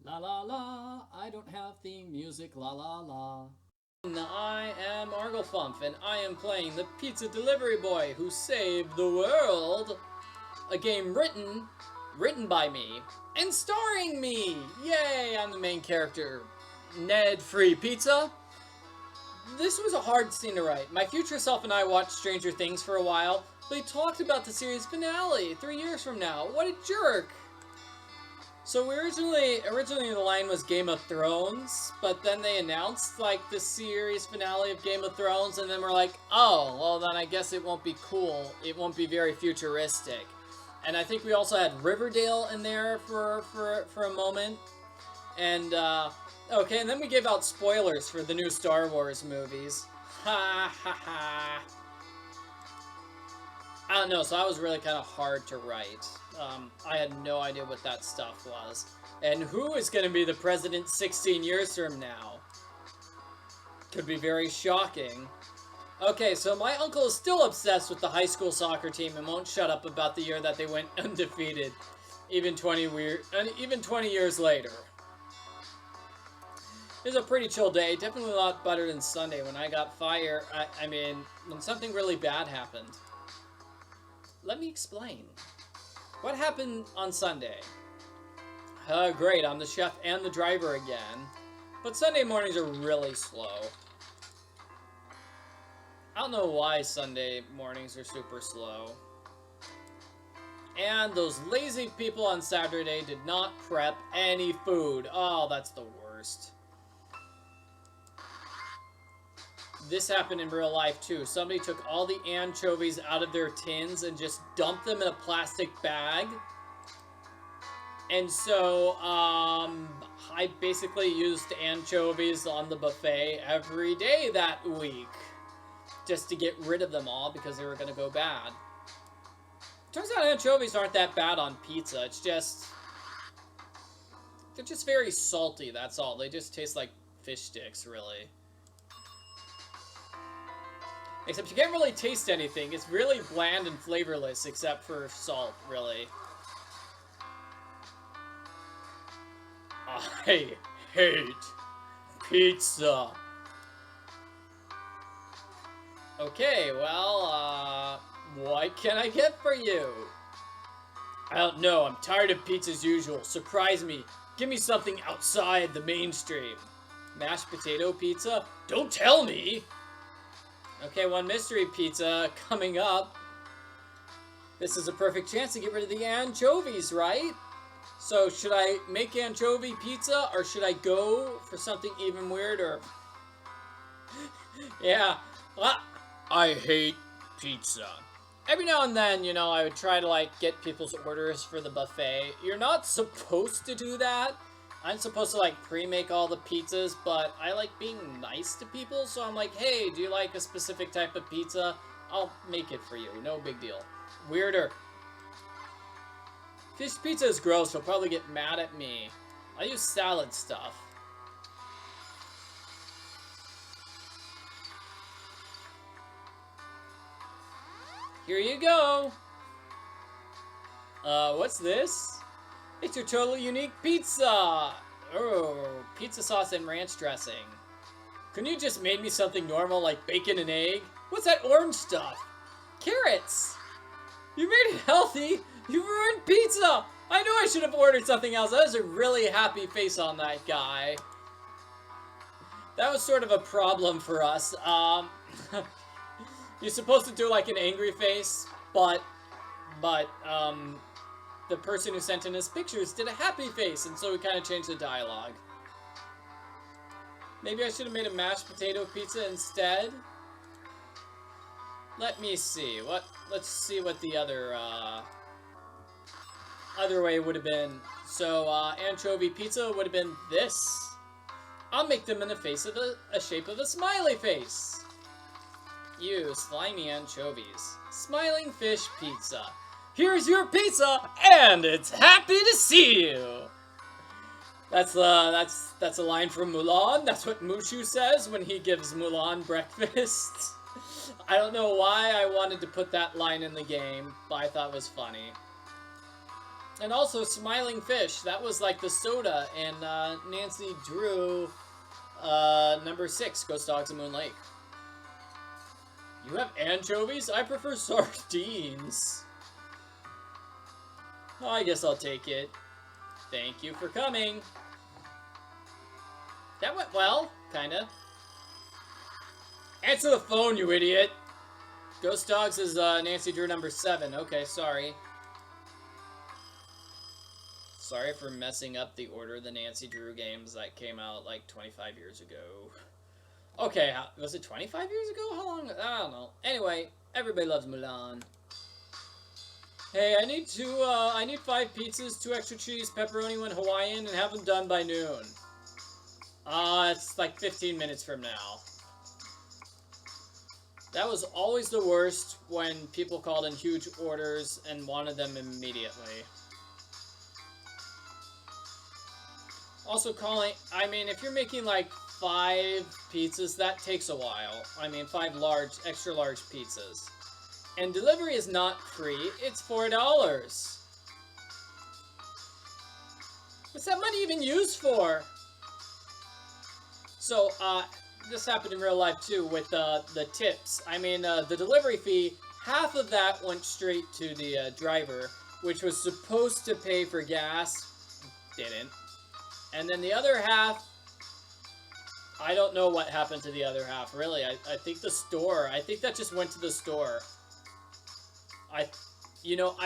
La la la, I don't have theme music, la la la. I am Arglefump, and I am playing the Pizza Delivery Boy who saved the world. A game written by me, and starring me. Yay, I'm the main character. Ned Free Pizza. This was a hard scene to write. My future self and I watched Stranger Things for a while, but he talked about the series finale 3 years from now. What a jerk. So we originally the line was Game of Thrones, but then they announced like the series finale of Game of Thrones, and then we're like, oh, well then I guess it won't be cool. It won't be very futuristic. And I think we also had Riverdale in there for a moment. And okay, and then we gave out spoilers for the new Star Wars movies. Ha ha ha. I don't know, so that was really kind of hard to write. I had no idea what that stuff was. And who is going to be the president 16 years from now? Could be very shocking. Okay, so my uncle is still obsessed with the high school soccer team and won't shut up about the year that they went undefeated, even 20 years later. It was a pretty chill day, definitely a lot better than Sunday when I got fired. I mean, when something really bad happened. Let me explain. What happened on Sunday? Great, I'm the chef and the driver again. But Sunday mornings are really slow. I don't know why Sunday mornings are super slow. And those lazy people on Saturday did not prep any food. Oh, that's the worst. This happened in real life too. Somebody took all the anchovies out of their tins and just dumped them in a plastic bag. And so, I basically used anchovies on the buffet every day that week. Just to get rid of them all because they were going to go bad. Turns out anchovies aren't that bad on pizza. It's just... they're just very salty, that's all. They just taste like fish sticks, really. Except you can't really taste anything. It's really bland and flavorless, except for salt, really. I hate pizza. Okay, well, what can I get for you? I don't know. I'm tired of pizza as usual. Surprise me. Give me something outside the mainstream. Mashed potato pizza? Don't tell me! Okay, one mystery pizza coming up. This is a perfect chance to get rid of the anchovies, right? So, should I make anchovy pizza, or should I go for something even weirder? Yeah, I hate pizza. Every now and then, you know, I would try to, like, get people's orders for the buffet. You're not supposed to do that. I'm supposed to, like, pre-make all the pizzas, but I like being nice to people, so I'm like, hey, do you like a specific type of pizza? I'll make it for you. No big deal. Weirder. Fish pizza is gross. He'll probably get mad at me. I use salad stuff. Here you go. What's this? It's your totally unique pizza. Oh, pizza sauce and ranch dressing. Couldn't you just made me something normal like bacon and egg? What's that orange stuff? Carrots. You made it healthy. You ruined pizza. I knew I should have ordered something else. That was a really happy face on that guy. That was sort of a problem for us. You're supposed to do like an angry face, but the person who sent in his pictures did a happy face, and so we kind of changed the dialogue. Maybe I should have made a mashed potato pizza instead. Let me see. Let's see what the other way would have been. So anchovy pizza would have been this. I'll make them in the face of a shape of a smiley face. You slimy anchovies. Smiling fish pizza. Here's your pizza, and it's happy to see you. That's a line from Mulan. That's what Mushu says when he gives Mulan breakfast. I don't know why I wanted to put that line in the game, but I thought it was funny. And also Smiling Fish. That was like the soda. And Nancy Drew, number 6, Ghost Dogs in Moon Lake. You have anchovies? I prefer sardines. Oh, I guess I'll take it. Thank you for coming. That went well, kinda. Answer the phone, you idiot. Ghost Dogs is Nancy Drew number 7. Okay, sorry. Sorry for messing up the order of the Nancy Drew games that came out like 25 years ago. Okay, was it 25 years ago? How long? I don't know. Anyway, everybody loves Mulan. Hey, I need 5 pizzas, 2 extra cheese, pepperoni, 1 Hawaiian, and have them done by noon. It's like 15 minutes from now. That was always the worst when people called in huge orders and wanted them immediately. Also calling, I mean, if you're making like 5 pizzas, that takes a while. I mean, 5 extra large pizzas. And delivery is not free, it's $4. What's that money even used for? So, this happened in real life too with the tips. I mean, the delivery fee, half of that went straight to the driver, which was supposed to pay for gas, didn't. And then the other half, I don't know what happened to the other half, really. I think the store, I think that just went to the store. I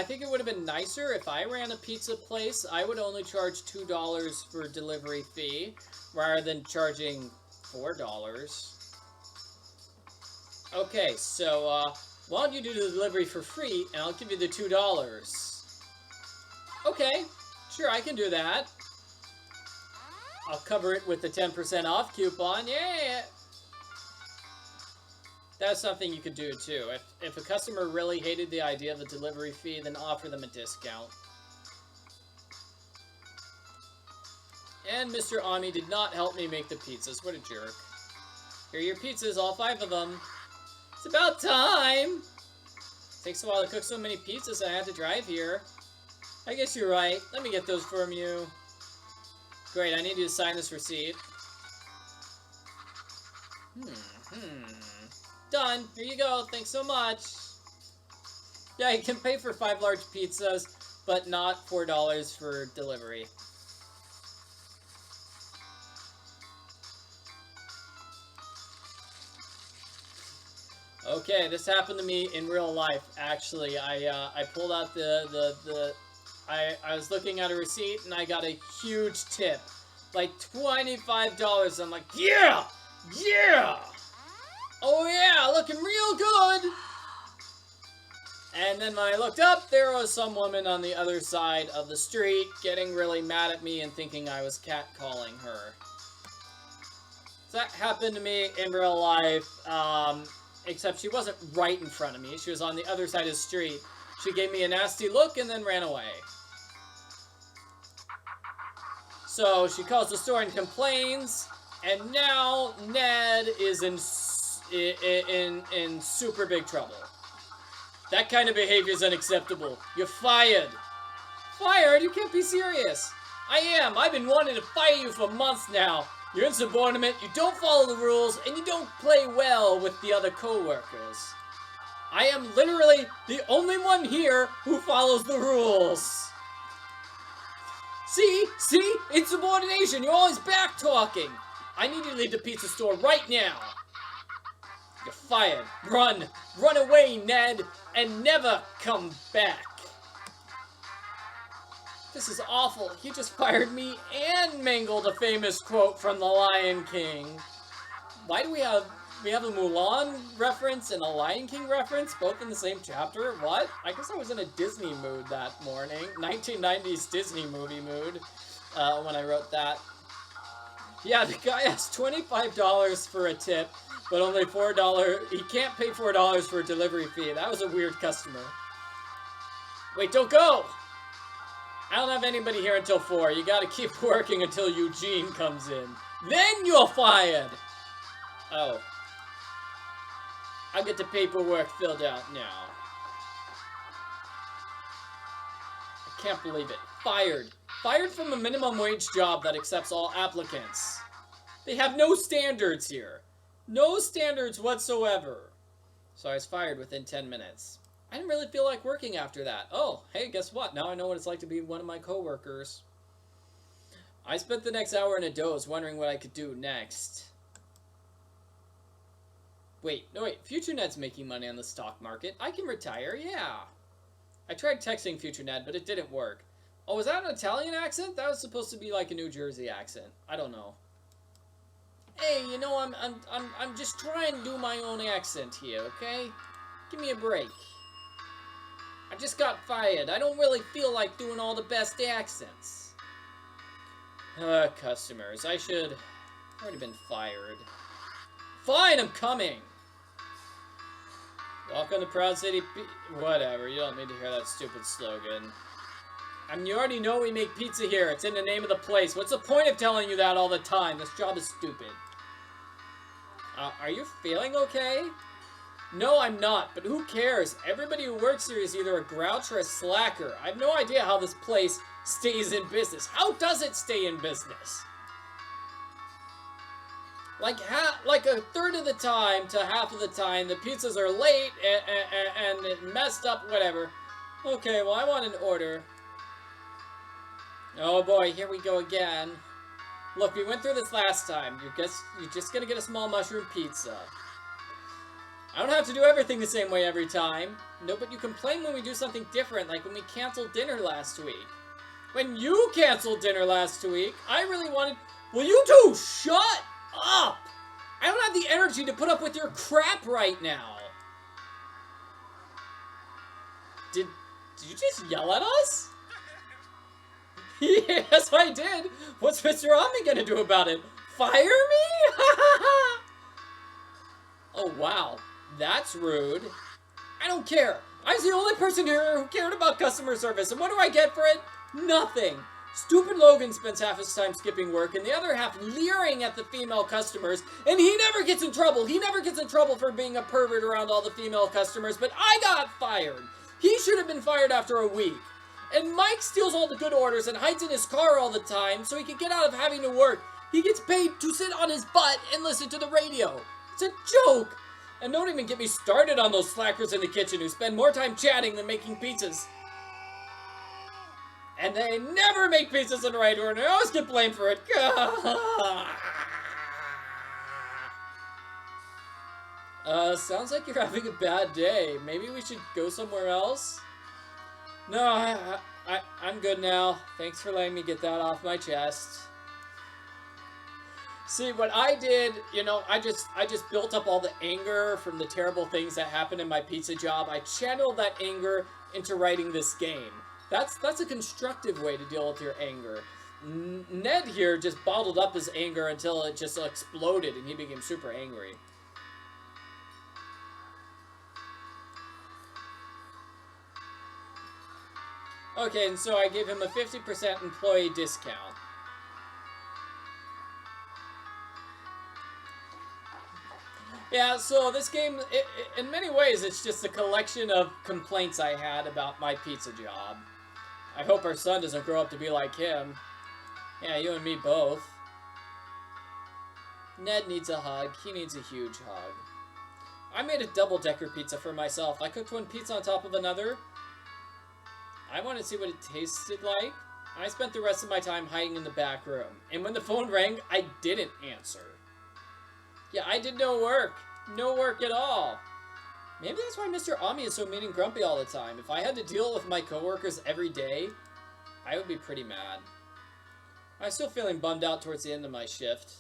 think it would have been nicer if I ran a pizza place. I would only charge $2 for delivery fee, rather than charging $4. Okay, so, why don't you do the delivery for free, and I'll give you the $2. Okay, sure, I can do that. I'll cover it with the 10% off coupon. Yeah! That's something you could do, too. If a customer really hated the idea of the delivery fee, then offer them a discount. And Mr. Ami did not help me make the pizzas. What a jerk. Here are your pizzas, all 5 of them. It's about time! Takes a while to cook so many pizzas, I had to drive here. I guess you're right. Let me get those from you. Great, I need you to sign this receipt. Done. Here you go. Thanks so much. Yeah, you can pay for 5 large pizzas, but not $4 for delivery. Okay, this happened to me in real life, actually. I pulled out I was looking at a receipt and I got a huge tip. Like $25. I'm like, yeah! Yeah! Oh yeah, looking real good! And then when I looked up, there was some woman on the other side of the street getting really mad at me and thinking I was catcalling her. So that happened to me in real life, except she wasn't right in front of me. She was on the other side of the street. She gave me a nasty look and then ran away. So she calls the store and complains, and now Ned is in super big trouble. That kind of behavior is unacceptable. You're fired. Fired? You can't be serious. I am. I've been wanting to fire you for months now. You're insubordinate, you don't follow the rules, and you don't play well with the other co-workers. I am literally the only one here who follows the rules. See? Insubordination. You're always back-talking. I need you to leave the pizza store right now. You're fired. Run. Run away, Ned, and never come back. This is awful. He just fired me and mangled a famous quote from The Lion King. Why do we have a Mulan reference and a Lion King reference, both in the same chapter? What? I guess I was in a Disney mood that morning. 1990s Disney movie mood when I wrote that. Yeah, the guy asked $25 for a tip, but only $4. He can't pay $4 for a delivery fee. That was a weird customer. Wait, don't go! I don't have anybody here until 4. You gotta keep working until Eugene comes in. Then you're fired! Oh. I'll get the paperwork filled out now. I Can't believe it. Fired. Fired from a minimum wage job that accepts all applicants. They have no standards here. No standards whatsoever. So I was fired within 10 minutes. I didn't really feel like working after that. Oh, hey, guess what? Now I know what it's like to be one of my coworkers. I spent the next hour in a doze wondering what I could do next. Wait, no wait, FutureNet's making money on the stock market. I can retire, yeah. I tried texting FutureNet, but it didn't work. Oh, was that an Italian accent? That was supposed to be like a New Jersey accent. I don't know. Hey, you know, I'm just trying to do my own accent here, okay? Give me a break. I just got fired. I don't really feel like doing all the best accents. Customers. I should... I've already been fired. Fine, I'm coming! Welcome to Proud City Whatever, you don't need to hear that stupid slogan. I mean, you already know we make pizza here. It's in the name of the place. What's the point of telling you that all the time? This job is stupid. Are you feeling okay? No, I'm not, but who cares? Everybody who works here is either a grouch or a slacker. I have no idea how this place stays in business. How does it stay in business? Like a third of the time to half of the time, the pizzas are late and messed up, whatever. Okay, well, I want an order. Oh boy, here we go again. Look, we went through this last time. You're just gonna get a small mushroom pizza. I don't have to do everything the same way every time. No, but you complain when we do something different, like when we canceled dinner last week. When you canceled dinner last week, I really wanted... Will you two shut up? I don't have the energy to put up with your crap right now. Did you just yell at us? Yes, I did. What's Mr. Omni gonna do about it? Fire me? Oh, wow. That's rude. I don't care. I was the only person here who cared about customer service, and what do I get for it? Nothing. Stupid Logan spends half his time skipping work and the other half leering at the female customers, and he never gets in trouble. He never gets in trouble for being a pervert around all the female customers, but I got fired. He should have been fired after a week. And Mike steals all the good orders and hides in his car all the time so he can get out of having to work. He gets paid to sit on his butt and listen to the radio. It's a joke. And don't even get me started on those slackers in the kitchen who spend more time chatting than making pizzas. And they never make pizzas in the right order. I always get blamed for it. Sounds like you're having a bad day. Maybe we should go somewhere else? No, I'm good now. Thanks for letting me get that off my chest. See, what I did, you know, I just built up all the anger from the terrible things that happened in my pizza job. I channeled that anger into writing this game. That's a constructive way to deal with your anger. Ned here just bottled up his anger until it just exploded and he became super angry. Okay, and so I gave him a 50% employee discount. Yeah, so this game, in many ways, it's just a collection of complaints I had about my pizza job. I hope our son doesn't grow up to be like him. Yeah, you and me both. Ned needs a hug. He needs a huge hug. I made a double-decker pizza for myself. I cooked one pizza on top of another. I wanted to see what it tasted like. I spent the rest of my time hiding in the back room. And when the phone rang, I didn't answer. Yeah, I did no work. No work at all. Maybe that's why Mr. Ami is so mean and grumpy all the time. If I had to deal with my coworkers every day, I would be pretty mad. I was still feeling bummed out towards the end of my shift.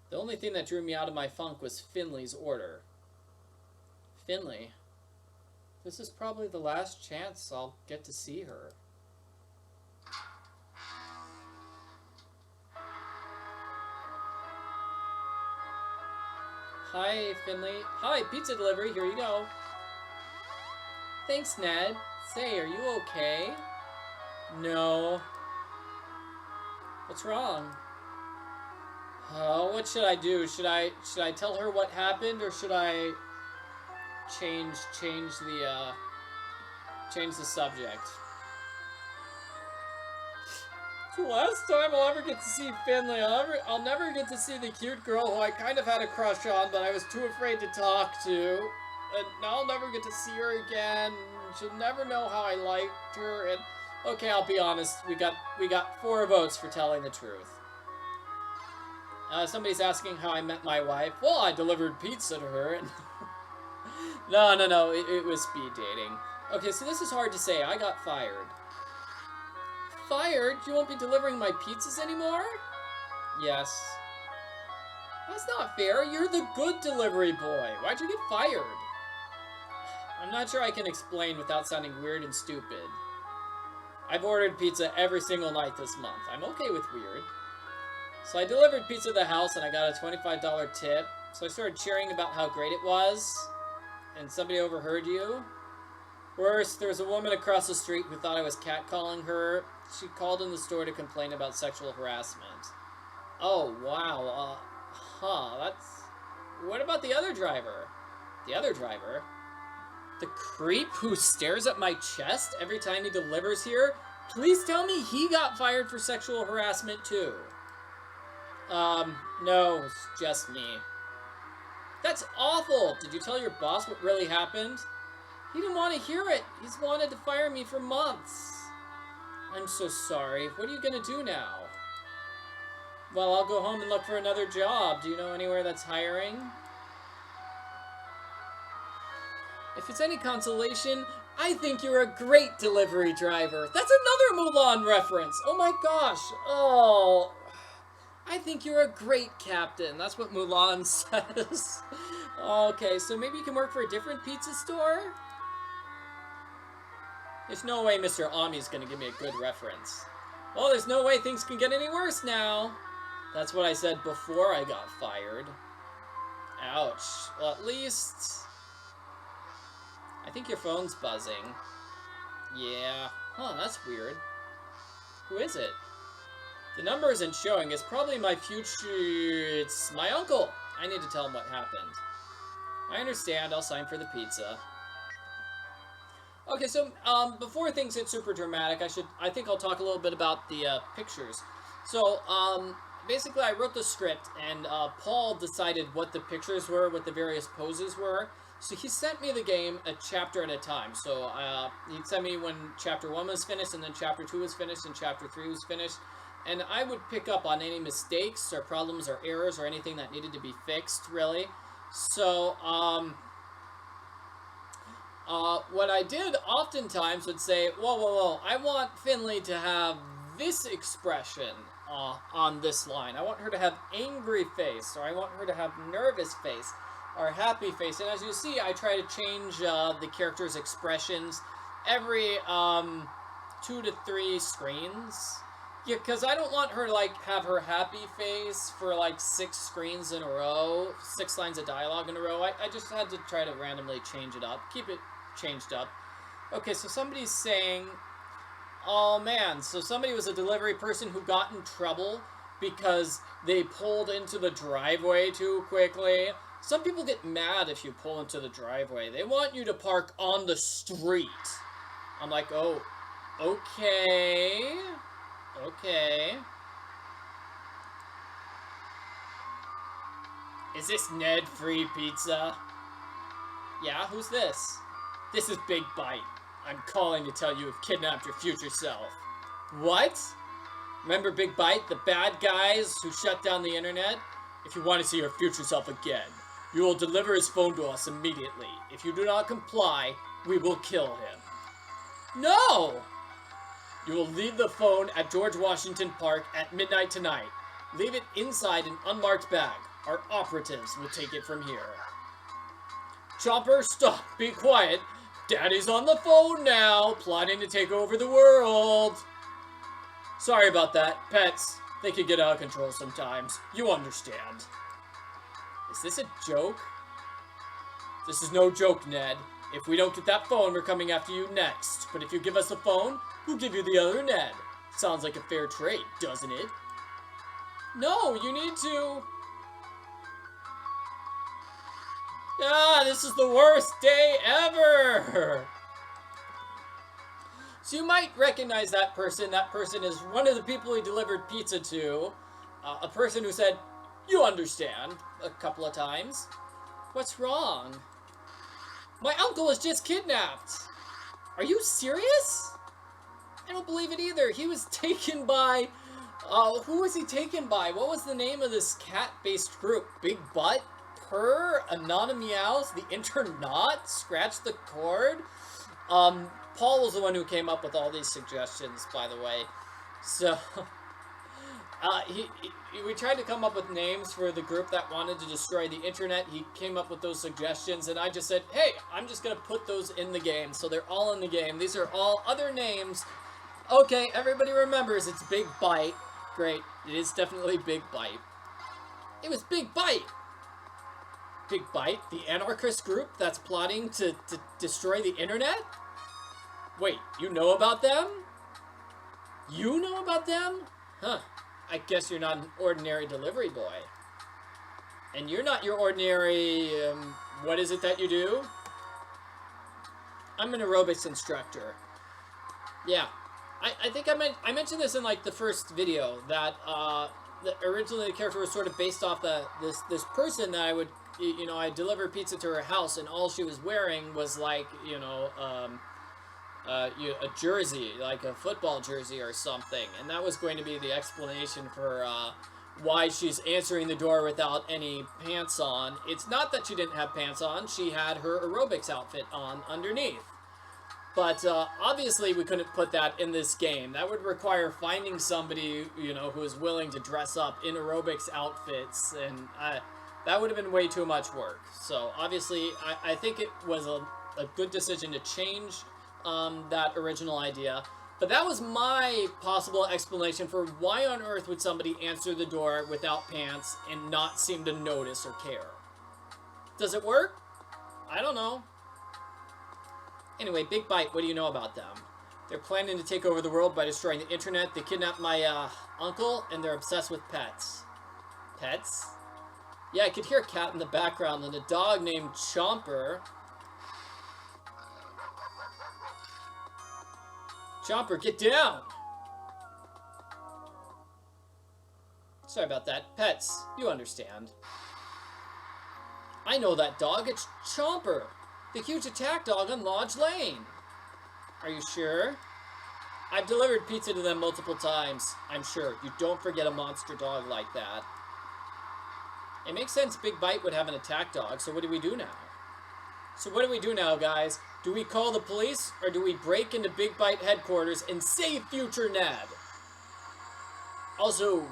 The only thing that drew me out of my funk was Finley's order. Finley. This is probably the last chance I'll get to see her. Hi, Finley. Hi, pizza delivery. Here you go. Thanks, Ned. Say, are you okay? No. What's wrong? What should I do? Should I tell her what happened, or should I change the subject? It's the last time I'll ever get to see Finley. I'll never get to see the cute girl who I kind of had a crush on, but I was too afraid to talk to. And now I'll never get to see her again. She'll never know how I liked her. And okay, I'll be honest. We got 4 votes for telling the truth. Somebody's asking how I met my wife. Well, I delivered pizza to her. And no. It was speed dating. Okay, so this is hard to say. I got fired. Fired? You won't be delivering my pizzas anymore? Yes. That's not fair. You're the good delivery boy. Why'd you get fired? I'm not sure I can explain without sounding weird and stupid. I've ordered pizza every single night this month. I'm okay with weird. So I delivered pizza to the house and I got a $25 tip. So I started cheering about how great it was. And somebody overheard you. Worse, there was a woman across the street who thought I was catcalling her. She called in the store to complain about sexual harassment. Oh, wow. That's... What about the other driver? The other driver? The creep who stares at my chest every time he delivers here? Please tell me he got fired for sexual harassment too. No, it's just me. That's awful! Did you tell your boss what really happened? He didn't want to hear it. He's wanted to fire me for months. I'm so sorry. What are you gonna do now? Well, I'll go home and look for another job. Do you know anywhere that's hiring? If it's any consolation, I think you're a great delivery driver. That's another Mulan reference. Oh my gosh. Oh, I think you're a great captain. That's what Mulan says. Okay, so maybe you can work for a different pizza store? There's no way Mr. Ami's gonna give me a good reference. Well, there's no way things can get any worse now. That's what I said before I got fired. Ouch. Well, at least... I think your phone's buzzing. Yeah. Huh, that's weird. Who is it? The number isn't showing. It's probably my future... It's my uncle. I need to tell him what happened. I understand. I'll sign for the pizza. Okay, so before things get super dramatic, I think I'll talk a little bit about the pictures. So, basically I wrote the script, and Paul decided what the pictures were, what the various poses were. So he sent me the game a chapter at a time. So he'd send me when chapter 1 was finished, and then chapter 2 was finished, and chapter 3 was finished. And I would pick up on any mistakes or problems or errors or anything that needed to be fixed, really. So, what I did oftentimes would say, whoa, I want Finley to have this expression on this line. I want her to have angry face, or I want her to have nervous face, or happy face. And as you see, I try to change the character's expressions every 2 to 3 screens. Yeah, because I don't want her to, like, have her happy face for, like, 6 screens in a row, 6 lines of dialogue in a row. I just had to try to randomly change it up, keep it changed up. Okay, so somebody's saying, oh man, so somebody was a delivery person who got in trouble because they pulled into the driveway too quickly. Some people get mad if you pull into the driveway. They want you to park on the street. I'm like, oh, okay. Okay. Is this Ned Free Pizza? Yeah, who's this? This is Big Bite. I'm calling to tell you you've kidnapped your future self. What? Remember Big Bite, the bad guys who shut down the internet? If you want to see your future self again, you will deliver his phone to us immediately. If you do not comply, we will kill him. No! You will leave the phone at George Washington Park at midnight tonight. Leave it inside an unmarked bag. Our operatives will take it from here. Chopper, stop. Be quiet. Daddy's on the phone now, plotting to take over the world. Sorry about that. Pets, they can get out of control sometimes. You understand. Is this a joke? This is no joke, Ned. If we don't get that phone, we're coming after you next. But if you give us the phone, we'll give you the other Ned. Sounds like a fair trade, doesn't it? No, you need to... Ah, this is the worst day ever! So you might recognize that person. That person is one of the people we delivered pizza to. A person who said, "You understand," a couple of times. What's wrong? My uncle was just kidnapped. Are you serious? I don't believe it either. He was taken by... who was he taken by? What was the name of this cat-based group? Big Butt? Purr? Anonymeows? The Internaut? Scratch the Cord? Paul was the one who came up with all these suggestions, by the way. So... we tried to come up with names for the group that wanted to destroy the internet. He came up with those suggestions, and I just said, hey, I'm just going to put those in the game. So they're all in the game. These are all other names. Okay, everybody remembers it's Big Bite. Great. It is definitely Big Bite. It was Big Bite. Big Bite, the anarchist group that's plotting to destroy the internet? Wait, you know about them? You know about them? Huh. I guess you're not an ordinary delivery boy. And you're not your ordinary, what is it that you do? I'm an aerobics instructor. Yeah. I think I mentioned this in, like, the first video, that, originally the character was sort of based off this person that I would, you know, I delivered pizza to her house, and all she was wearing was, like, you know, a jersey, like a football jersey or something, and that was going to be the explanation for why she's answering the door without any pants on. It's not that she didn't have pants on, she had her aerobics outfit on underneath. But obviously we couldn't put that in this game. That would require finding somebody, you know, who is willing to dress up in aerobics outfits, and that would have been way too much work. So obviously I think it was a good decision to change that original idea. But that was my possible explanation for why on earth would somebody answer the door without pants and not seem to notice or care. Does it work? I don't know. Anyway, Big Bite, what do you know about them? They're planning to take over the world by destroying the internet. They kidnapped my uncle, and they're obsessed with pets. Pets? Yeah, I could hear a cat in the background and a dog named Chomper. Chomper, get down! Sorry about that. Pets, you understand. I know that dog. It's Chomper, the huge attack dog on Lodge Lane. Are you sure? I've delivered pizza to them multiple times. I'm sure. You don't forget a monster dog like that. It makes sense Big Bite would have an attack dog, so what do we do now? So what do we do now, guys? Do we call the police, or do we break into Big Bite headquarters and save future Ned? Also,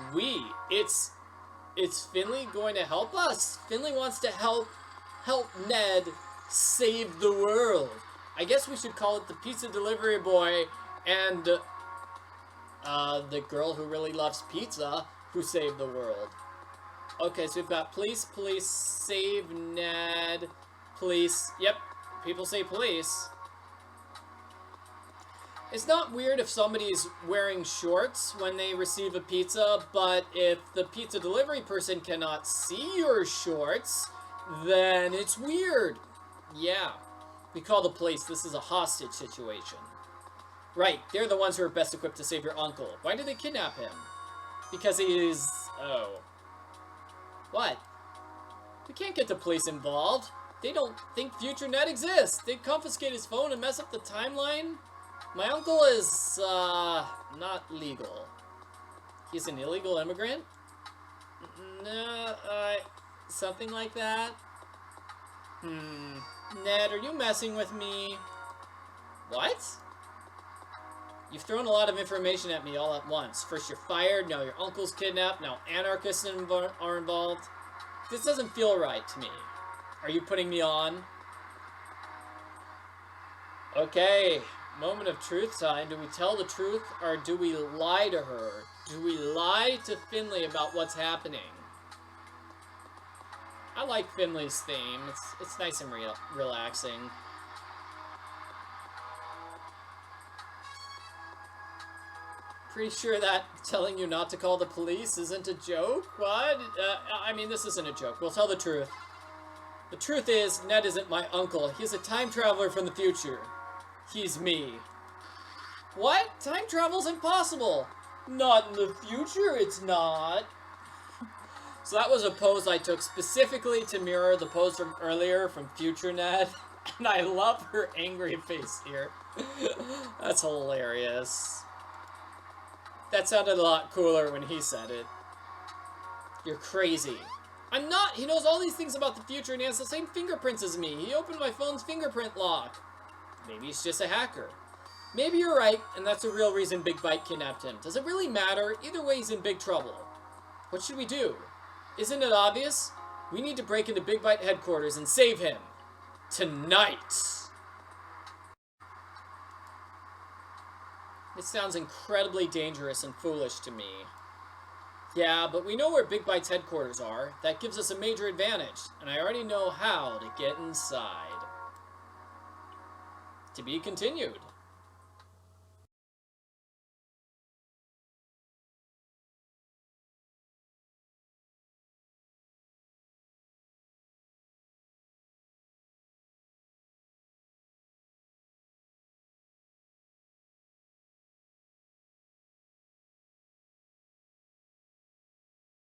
it's Finley going to help us? Finley wants to help Ned save the world. I guess we should call it the pizza delivery boy and the girl who really loves pizza who saved the world. Okay, so we've got police, save Ned, police. Yep, people say police. It's not weird if somebody's wearing shorts when they receive a pizza, but if the pizza delivery person cannot see your shorts, then it's weird. Yeah, we call the police. This is a hostage situation. Right, they're the ones who are best equipped to save your uncle. Why did they kidnap him? Because he is... oh. What? We can't get the police involved. They don't think future Ned exists. They'd confiscate his phone and mess up the timeline. My uncle is, not legal. He's an illegal immigrant? No, something like that? Ned, are you messing with me? What? You've thrown a lot of information at me all at once. First you're fired, now your uncle's kidnapped, now anarchists are involved. This doesn't feel right to me. Are you putting me on? Okay, moment of truth time. Do we tell the truth or do we lie to her? Do we lie to Finley about what's happening? I like Finley's theme. It's nice and relaxing. Pretty sure that telling you not to call the police isn't a joke? What? I mean, this isn't a joke. We'll tell the truth. The truth is, Ned isn't my uncle. He's a time traveler from the future. He's me. What? Time travel's impossible. Not in the future, it's not. So that was a pose I took specifically to mirror the pose from earlier from Future Ned. And I love her angry face here. That's hilarious. That sounded a lot cooler when he said it. You're crazy. I'm not. He knows all these things about the future and he has the same fingerprints as me. He opened my phone's fingerprint lock. Maybe he's just a hacker. Maybe you're right, and that's the real reason Big Bite kidnapped him. Does it really matter? Either way, he's in big trouble. What should we do? Isn't it obvious? We need to break into Big Bite headquarters and save him. Tonight. It sounds incredibly dangerous and foolish to me. Yeah, but we know where Big Bite's headquarters are. That gives us a major advantage, and I already know how to get inside. To be continued.